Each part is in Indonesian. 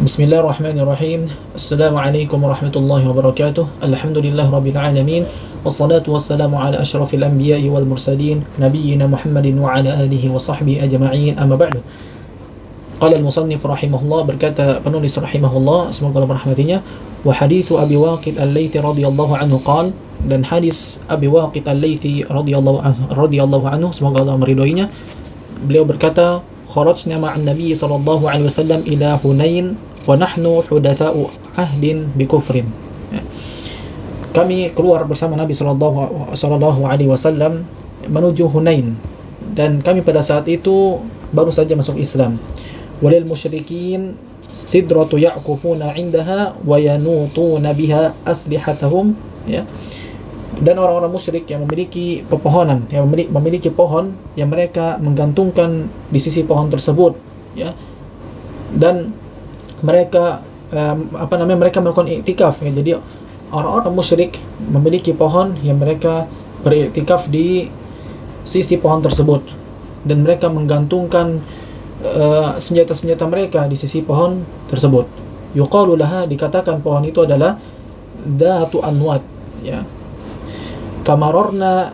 Bismillahirrahmanirrahim. Assalamualaikum warahmatullahi wabarakatuh. Alhamdulillah rabbil alamin. Wassalatu wassalamu ala asyrafil anbiya'i wal mursalin nabiyyina Muhammadin wa ala alihi wa sahbihi ajma'in. Amma ba'du. Qala al-musannif rahimahullah, berkata penulis rahimahullah, semoga Allah merahmatinya, wa hadithu Abi Waqid al-Laythi radhiyallahu anhu qala, dan hadis Abi Waqid al-Laythi radhiyallahu anhu, semoga Allah meridhoinya, beliau berkata, kharajna ma'an Nabi sallallahu alaihi wasallam ila Hunain wa nahnu hudatsa'u ahdin bi kufrin. Kami keluar bersama Nabi sallallahu alaihi wasallam menuju Hunain, dan kami pada saat itu baru saja masuk Islam. Walil musyrikin sidratu ya'kufuna 'indaha wa yanutuna biha aslihatahum, ya. Dan orang-orang musyrik yang memiliki pepohonan, yang memiliki pohon yang mereka menggantungkan di sisi pohon tersebut, ya. Dan mereka mereka melakukan iktikaf, ya. Jadi orang-orang musyrik memiliki pohon yang mereka beriktikaf di sisi pohon tersebut, dan mereka menggantungkan senjata-senjata mereka di sisi pohon tersebut. Yuqalu laha, dikatakan pohon itu adalah Dhatu Anwat, ya. Famararna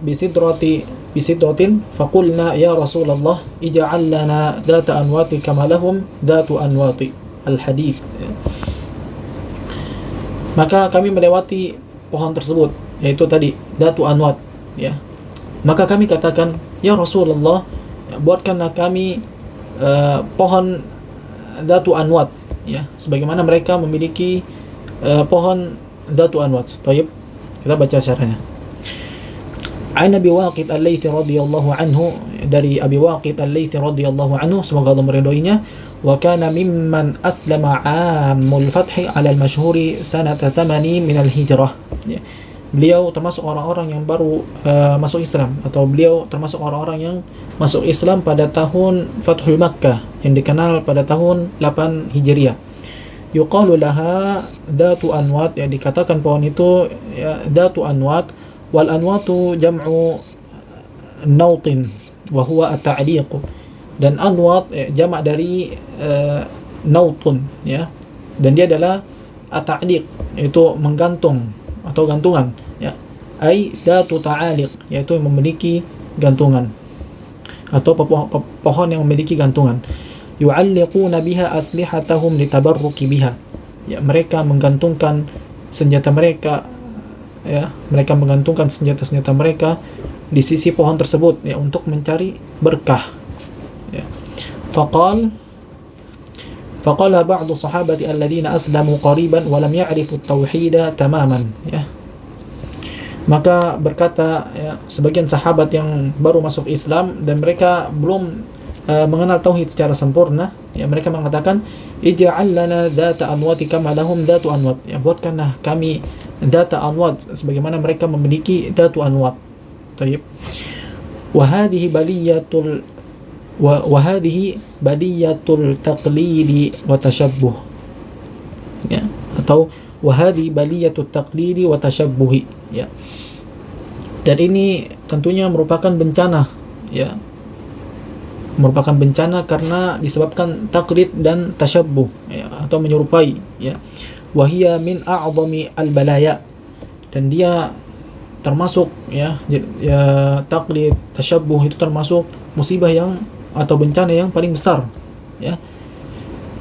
bisidratin faqulna ya Rasulullah ij'al lana dhata anwati kama lahum dhatu anwati. Al-hadits. Maka kami melewati pohon tersebut, yaitu tadi Dhatu Anwat, ya. Maka kami katakan, ya Rasulullah, buatkanlah kami pohon Dhatu Anwat, ya, sebagaimana mereka memiliki pohon Dhatu Anwat. Tayyib, kita baca syarahnya. An Abi Waqid al-Laythi radhiyallahu anhu, dari Abi Waqid al-Laythi radhiyallahu anhu, semoga Allah meridhoinya, wa kana mimman aslama 'amul fathi 'ala al-mashhuri sanata 80 min al-hijrah. Ya. Beliau termasuk orang-orang yang baru masuk Islam, atau beliau termasuk orang-orang yang masuk Islam pada tahun Fathul Makkah, yang dikenal pada tahun 8 Hijriah. Yuqalu laha Dhatu Anwat, ya, dikatakan pohon itu, ya, Dhatu Anwat. Wal anwatu jam'u nautin wa huwa at-ta'liq. Dan anwat, ya, jamak dari nautun, ya, dan dia adalah at-ta'liq, yaitu menggantung atau gantungan, ya. Ai dhatu ta'aliq, yaitu memiliki gantungan, atau pohon yang memiliki gantungan. Yu'alliquna biha aslihatahum litabarruki biha, ya, mereka menggantungkan senjata mereka, ya, mereka menggantungkan senjata-senjata mereka di sisi pohon tersebut, ya, untuk mencari berkah, ya. Faqala ba'du sahabati alladhina aslamu qariban wa lam ya'rifu at-tauhid tamaman, ya. Maka berkata, ya, sebagian sahabat yang baru masuk Islam dan mereka belum mengenal tauhid secara sempurna, ya, mereka mengatakan, ij'al lana dhata anwati kama lahum dhatu anwat, ya, buatkanlah kami Dhata Anwat sebagaimana mereka memiliki Dhatu Anwat. Tayyib. Wa hadhihi baliyatul taqlidi wa tashabbuh, ya, atau wa hadhihi baliyatut taqlidi wa tashabbuhi, ya. Dan ini tentunya merupakan bencana, ya, merupakan bencana karena disebabkan taklid dan tasyabbuh, ya, atau menyerupai, ya. Wahia min a'zami al-balaya, dan dia termasuk, ya, taklid, tasyabbuh itu termasuk musibah yang, atau bencana yang paling besar, ya.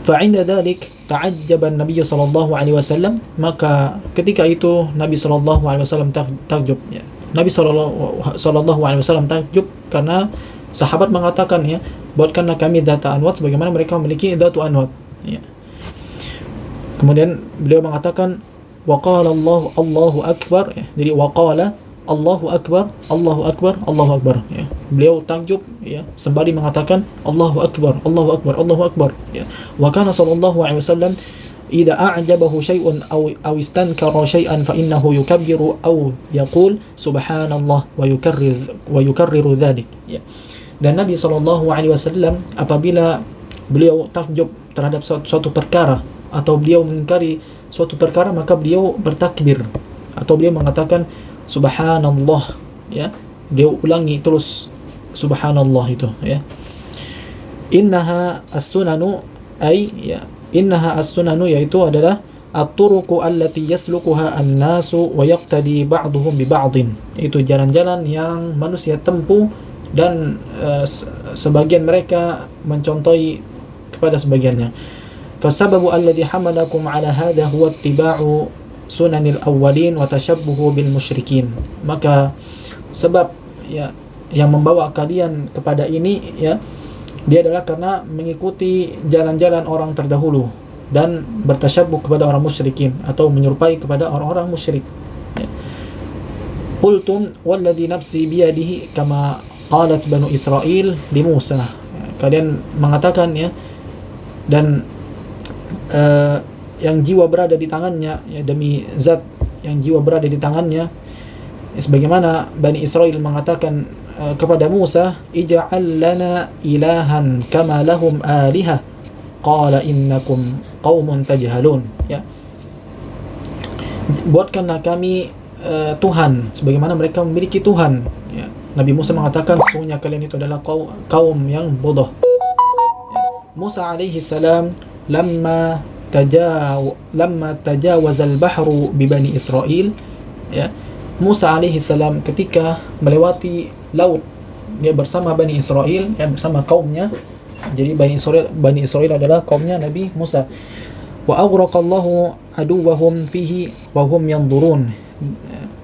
Fa'inda dzalik ta'ajjaba an-nabiy sallallahu alaihi wasallam, maka ketika itu Nabi sallallahu alaihi wasallam takjub, ya. Nabi sallallahu alaihi wasallam takjub karena sahabat mengatakan, ya, buatkanlah kami Dhata Anwat sebagaimana mereka memiliki Dhatu Anwat, ya. Kemudian beliau mengatakan, waqala Allahu akbar, ya. Jadi waqala Allahu akbar, Allahu akbar, Allahu akbar, ya. Beliau takjub, ya, sembari mengatakan Allahu akbar, Allahu akbar, Allahu akbar, ya. Wa kana sallallahu alaihi wasallam idza a'jabahu syai'un aw istankara syai'an fa innahu yukabbiru aw yaqul subhanallah wa yukarriru dzalik, ya. Dan Nabi sallallahu alaihi wasallam apabila beliau takjub terhadap suatu perkara, atau beliau mengingkari suatu perkara, maka beliau bertakbir, atau beliau mengatakan subhanallah, ya. Beliau ulangi terus subhanallah itu, ya. Innaha as-sunanu ay, ya, innaha as-sunanu, yaitu adalah at-turuqu allati yaslukuha an-nasu wa yaqtadi ba'duhum bi ba'din, itu jalan-jalan yang manusia tempuh dan sebagian mereka mencontohi kepada sebagiannya. Fasababu alladhi hamalakum ala hadha huwa ittiba'u sunanil awwalin wa tashabbuhu bil musyrikin. Maka sebab ya yang membawa kalian kepada ini ya, dia adalah karena mengikuti jalan-jalan orang terdahulu dan bertasyabbuh kepada orang musyrikin atau menyerupai kepada orang-orang musyrik. Qultum walladhi nafsi biyadihi kama qalat banu Israil li Musa. Kalian mengatakan ya, dan yang jiwa berada di tangannya, ya, demi zat yang jiwa berada di tangannya, ya, sebagaimana Bani Israel mengatakan kepada Musa, ij'al lana ilahan kama lahum aliha qala innakum qaumun tajhalun, ya, buatkanlah kami Tuhan sebagaimana mereka memiliki Tuhan, ya. Nabi Musa mengatakan sesungguhnya kalian itu adalah kaum yang bodoh, ya. Musa alaihi salam lamma tajawazal bahru bi Bani Israel, ya, Musa alaihi salam ketika melewati laut dia bersama Bani Israel, ya, bersama kaumnya. Jadi Bani Israel adalah kaumnya Nabi Musa. Wa aghraqallahu aduwahum fihi wa hum yanzurun.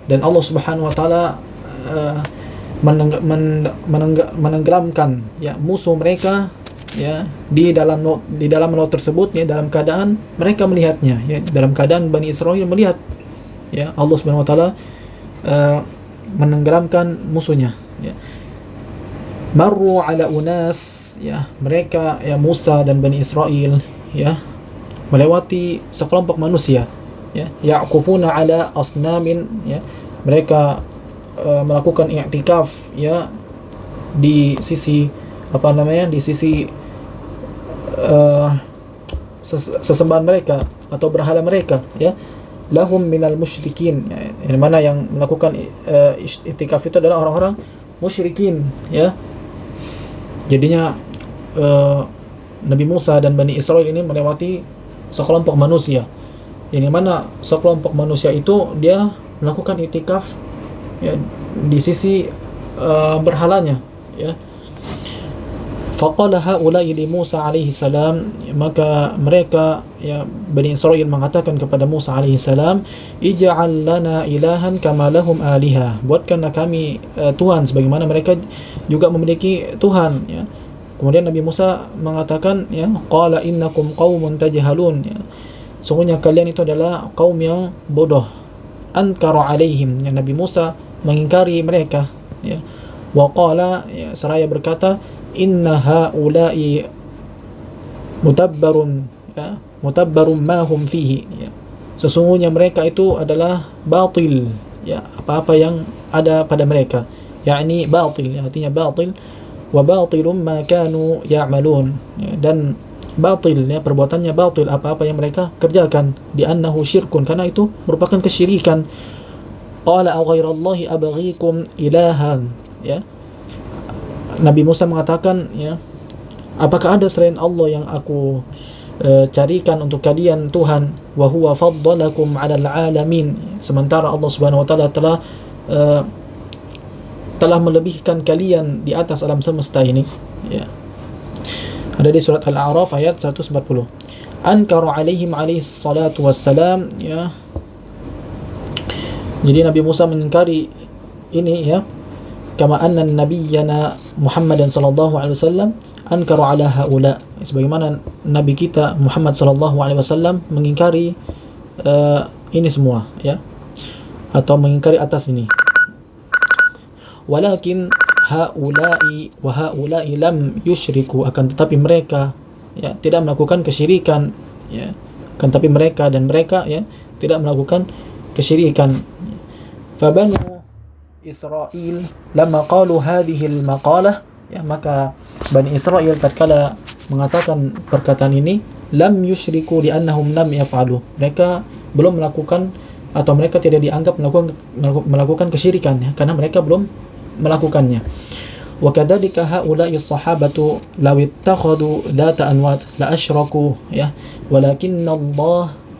Dan Allah Subhanahu wa taala menenggelamkan ya musuh mereka ya di dalam laut tersebut, ya, dalam keadaan mereka melihatnya, ya, dalam keadaan Bani Israel melihat, ya, Allah Subhanahu wa taala menenggelamkan musuhnya, ya. Marru ala unas, ya, mereka, ya, Musa dan Bani Israel, ya, melewati sekelompok manusia, ya, ya'kufuna ala asnamin, ya, mereka melakukan i'tikaf, ya, di sisi di sisi sesembahan mereka atau berhala mereka, ya, lahum minal musyrikin, ya, yang mana yang melakukan i'tikaf itu adalah orang-orang musyrikin, ya. Jadinya Nabi Musa dan Bani Israel ini melewati sekelompok manusia, yang mana sekelompok manusia itu dia melakukan i'tikaf, ya, di sisi berhalanya, ya. Faqala haula'i li Musa alaihi salam, maka mereka, ya, Bani Israel mengatakan kepada Musa alaihi salam, ij'al lana ilahan kama lahum aliha, buatkanlah kami Tuhan sebagaimana mereka juga memiliki Tuhan, ya. Kemudian Nabi Musa mengatakan, ya, qala innakum qaumun tajhalun, ya, sungguhnya kalian itu adalah kaum yang bodoh. Ankara alaihim, ya, Nabi Musa mengingkari mereka, ya. Wa qala, ya, seraya berkata, inna haula'i mutabbarun, ya, mutabbarun ma hum fihi, ya, sesungguhnya mereka itu adalah batil, ya, apa-apa yang ada pada mereka, yakni batil, ya, artinya batil, wa batilum ma kanu ya'malun, ya, dan batil, ya, perbuatannya batil apa-apa yang mereka kerjakan, di annahu syirkun, karena itu merupakan kesyirikan. Qala aw ghairallahi abghikum ilahan, ya, Nabi Musa mengatakan, ya, apakah ada selain Allah yang aku carikan untuk kalian Tuhan, wa huwa faddalakum 'alal 'alamin, sementara Allah Subhanahu wa taala telah melebihkan kalian di atas alam semesta ini, ya. Ada di surat Al-A'raf ayat 140. Ankara alaihim alaihi salatu wassalam, ya. Jadi Nabi Musa mengingkari ini, ya, kama anna nabiyyana Muhammadan sallallahu alaihi wasallam ankara ala haula, sebagaimana nabi kita Muhammad sallallahu alaihi wasallam mengingkari ini semua, ya, atau mengingkari atas ini. Walakin haula'i wa haula'i lam yusyriku, akan tetapi mereka, ya, tidak melakukan kesyirikan, ya, akan tetapi mereka dan mereka, ya, tidak melakukan kesyirikan. Fabanu Israel lama qalu hadhihi al-maqalah, ya, maka Bani Israel tatkala mengatakan perkataan ini, lam yusyriku li annahum lam yaf'alu, mereka belum melakukan atau mereka tidak dianggap melakukan kesyirikan, ya, karena mereka belum melakukannya. Wa kadzalika haula'i sahabatu law ittakhadhu dzata anwat la asyraku, ya,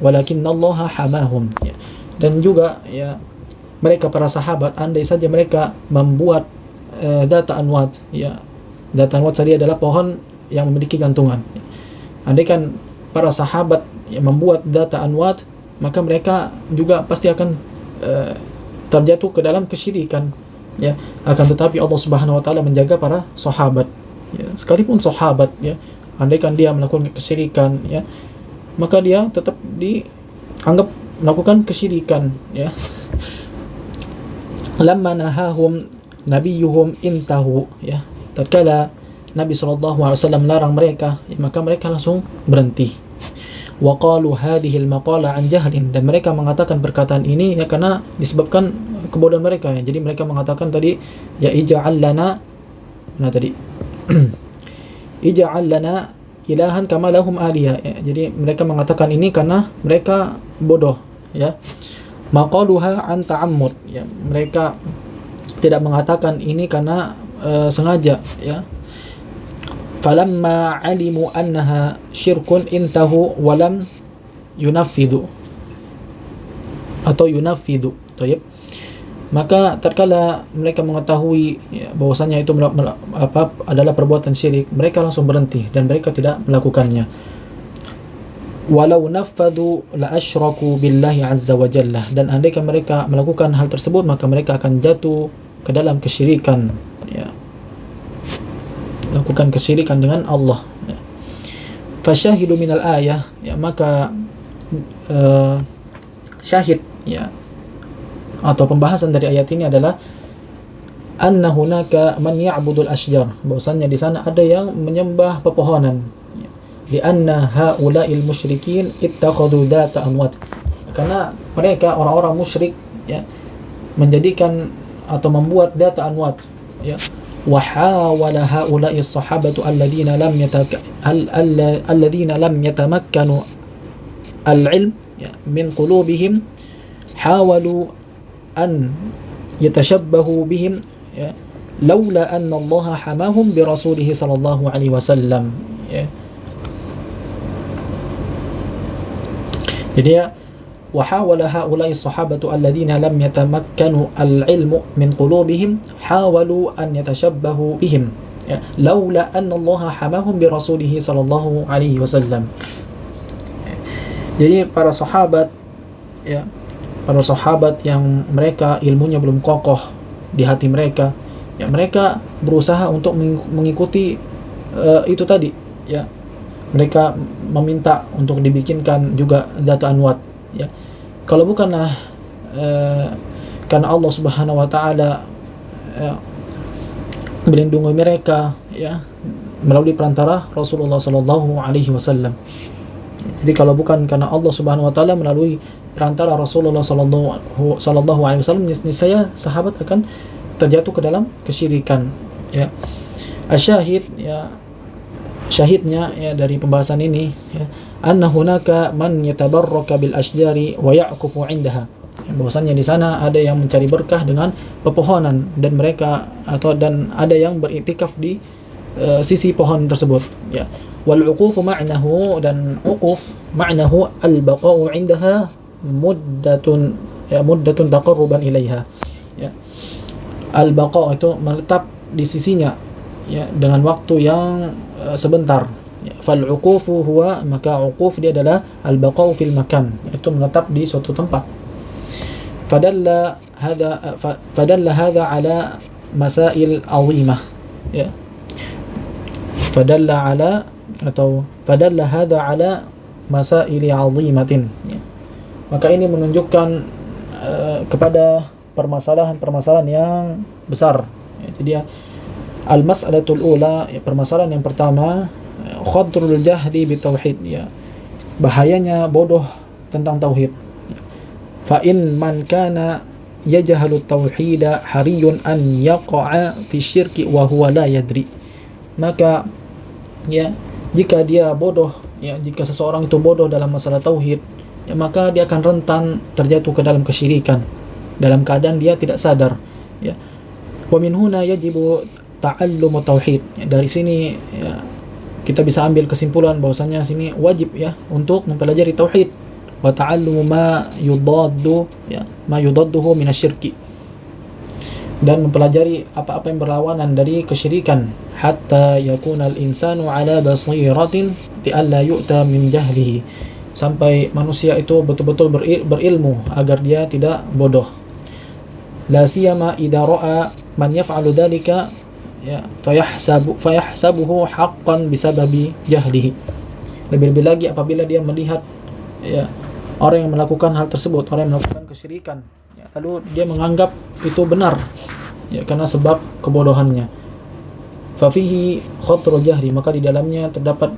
walakinnallaha hamahum, ya. Dan juga, ya, mereka para sahabat, andai saja mereka membuat dzata anwat, ya. Dzata anwat tadi adalah pohon yang memiliki gantungan. Andai kan para sahabat yang membuat dzata anwat, maka mereka juga pasti akan terjatuh ke dalam kesyirikan, ya. Akan tetapi Allah Subhanahu wa taala menjaga para sahabat, ya. Sekalipun sahabat, ya, andaikan dia melakukan kesyirikan, ya, maka dia tetap dianggap melakukan kesyirikan, ya. Lamma nahahum nabiyuhum intahu, ya. Tatkala Nabi SAW melarang mereka, ya, maka mereka langsung berhenti. Wa qalu hadhihi al-maqala an jahlin, dan mereka mengatakan perkataan ini, ya, karena disebabkan kebodohan mereka, ya. Jadi mereka mengatakan tadi, ya, ij'al lana, nah tadi ij'al lana ilahan kama lahum aliha, ya. Jadi mereka mengatakan ini karena mereka bodoh, ya. Maqaluha an ta'ammud, ya. Mereka tidak mengatakan ini karena sengaja, ya. Falamma alimu annaha syirkun intahu walam yunaffidu atau yunaffidu. Tayyib. Maka tatkala mereka mengetahui, ya, bahwasanya itu adalah perbuatan syirik, mereka langsung berhenti dan mereka tidak melakukannya. Walau naffadu la asyraku billahi azza wa jalla, dan andaikan mereka melakukan hal tersebut maka mereka akan jatuh ke dalam kesyirikan, ya, lakukan kesyirikan dengan Allah, ya. Fasyahidu minal ayah, ya, maka syahid, ya, atau pembahasan dari ayat ini adalah anna hunaka man ya'budul asyjar, bahwasanya di sana ada yang menyembah pepohonan, ya. Li anna haula'il musyrikin ittakhadhu dzata anwat, karena mereka orang-orang musyrik, ya, menjadikan atau membuat dzata anwat, ya. Wa hawala haula'i sahabatu alladhina lam yatamakkanu al-ilm, ya, min qulubihim, hawalu an yatashabbahu bihim, ya, laula anna Allah hamahum bi rasulih sallallahu alaihi wasallam, ya. Jadi, ya, وحاول هؤلاء الصحابة الذين لم يتمكنوا العلم من قلوبهم حاولوا أن يتشبهوا بهم لولا أن الله حماهم برسوله صلى الله عليه وسلم. Jadi para sahabat, ya, para sahabat yang mereka ilmunya belum kokoh di hati mereka, ya, mereka berusaha untuk mengikuti itu tadi, ya. Mereka meminta untuk dibikinkan juga dzata anwat, ya. Kalau bukanlah karena Allah Subhanahu wa taala, ya, melindungi mereka, ya, melalui perantara Rasulullah sallallahu alaihi wasallam. Jadi kalau bukan karena Allah Subhanahu wa taala melalui perantara Rasulullah sallallahu alaihi wasallam, niscaya sahabat akan terjatuh ke dalam kesyirikan, ya. Asyahid, ya, syahidnya, ya, dari pembahasan ini, ya, anna hunaka man yatabarraka bil asjari wa ya'kufu 'indaha, bahwasanya di sana ada yang mencari berkah dengan pepohonan dan mereka dan ada yang beriktikaf di sisi pohon tersebut, ya. Wal 'uqufu ma'nahu, dan 'uquf ma'nahu al baqa'u 'indaha muddatun, ya, muddatun taqarruban ilaiha, ya. Al baqa' itu menetap di sisinya, ya, dengan waktu yang sebentar. Fal uqufu huwa, maka uquf dia adalah al baqa'u fil makan, itu menetap di suatu tempat. Fadalla hadha ala masail azimah, ya. Fadalla hadha ala masaili azimatin, ya. Maka ini menunjukkan kepada permasalahan-permasalahan yang besar, ya. Jadi, ya, al-mas'alatul ula, ya, permasalahan yang pertama, khadrul jahdi bitauhid, ya, bahayanya bodoh tentang tauhid. Fa in man kana yajhalu tauhida hariyun an yaqa'a fi syirki wa huwa la yadri. Maka, ya, jika dia bodoh, ya, jika seseorang itu bodoh dalam masalah tauhid, ya, maka dia akan rentan terjatuh ke dalam kesyirikan dalam keadaan dia tidak sadar, ya. Wa min huna yajibu ta'allumu tauhid. Dari sini ya, kita bisa ambil kesimpulan bahwasanya sini wajib ya untuk mempelajari tauhid. Wa ta'allumu ma yudaddu ya, ma yudadduhu minasyirki. Dan mempelajari apa-apa yang berlawanan dari kesyirikan, hatta yakuna al-insanu ala basiratin li alla yu'ta min jahlihi, sampai manusia itu betul-betul berilmu agar dia tidak bodoh. La siyama idza ra'a man yaf'alu dzalika ya fayahsabuhu haqqan bisababi jahlihi. Lebih-lebih lagi apabila dia melihat ya orang yang melakukan hal tersebut, orang yang melakukan kesyirikan, ya, lalu dia menganggap itu benar ya karena sebab kebodohannya. Fa fihi khatru jahli, maka di dalamnya terdapat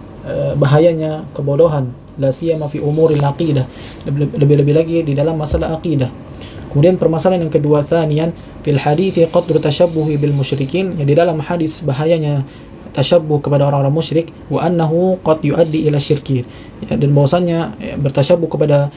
bahayanya kebodohan. La siyama fi umuril aqidah, lebih-lebih lagi di dalam masalah aqidah. Kemudian permasalahan yang kedua, tsaniyan fil hadithi qadru tashabbuhi bil musyrikin, ya di dalam hadis bahayanya tasyabbuh kepada orang-orang musyrik, wa annahu qad yuaddi ila syirki, ya, dan bahwasanya ya, bertasyabbuh kepada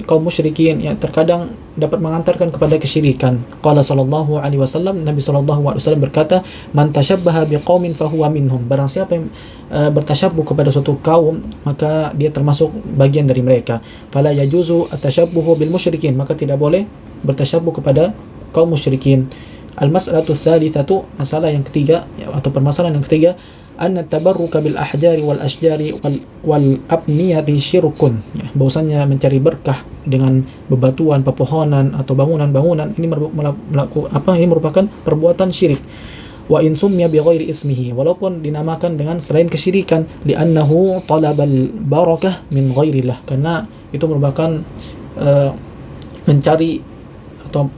kaum musyrikin ya terkadang dapat mengantarkan kepada kesyirikan. Qala sallallahu alaihi wasallam, Nabi sallallahu alaihi wasallam berkata, man tasyabbaha biqaumin fahuwa minhum, barang siapa yang bertasyabbuh kepada suatu kaum maka dia termasuk bagian dari mereka. Fala yajuzu at-tasyabbuhu bil musyrikin, maka tidak boleh bertasyabbuh kepada kaum musyrikin. Al-mas'alatu tsalitsatu, masalah yang ketiga ya, atau permasalahan yang ketiga, anna tabarruka bil ahjari wal asjari wal abniyati syirkun, ya, bahwasanya mencari berkah dengan bebatuan, pepohonan atau bangunan-bangunan ini ini merupakan perbuatan syirik. Wa in summiya bi ghairi ismihi, walaupun dinamakan dengan selain kesyirikan, li'annahu talabal barakah min ghairillah, karena itu merupakan mencari atau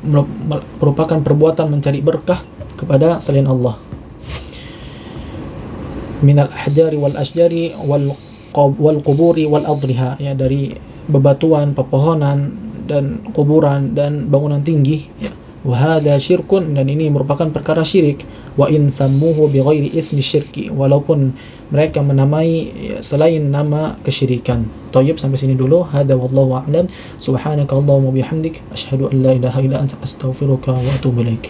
merupakan perbuatan mencari berkah kepada selain Allah. Minal ahjari wal asjari wal quburi wal adriha, ya dari bebatuan, pepohonan dan kuburan dan bangunan tinggi ya. Wa hadza syirkun, dan ini merupakan perkara syirik. Wa in sammuhu bi ghairi ismi syirki, walaupun mereka menamai ya, selain nama kesyirikan. Thayyib, sampai sini dulu. Hadza wallahu a'lam. Subhanakallahumma bihamdik asyhadu an la ilaha illa anta astaghfiruka wa atubu ilaik.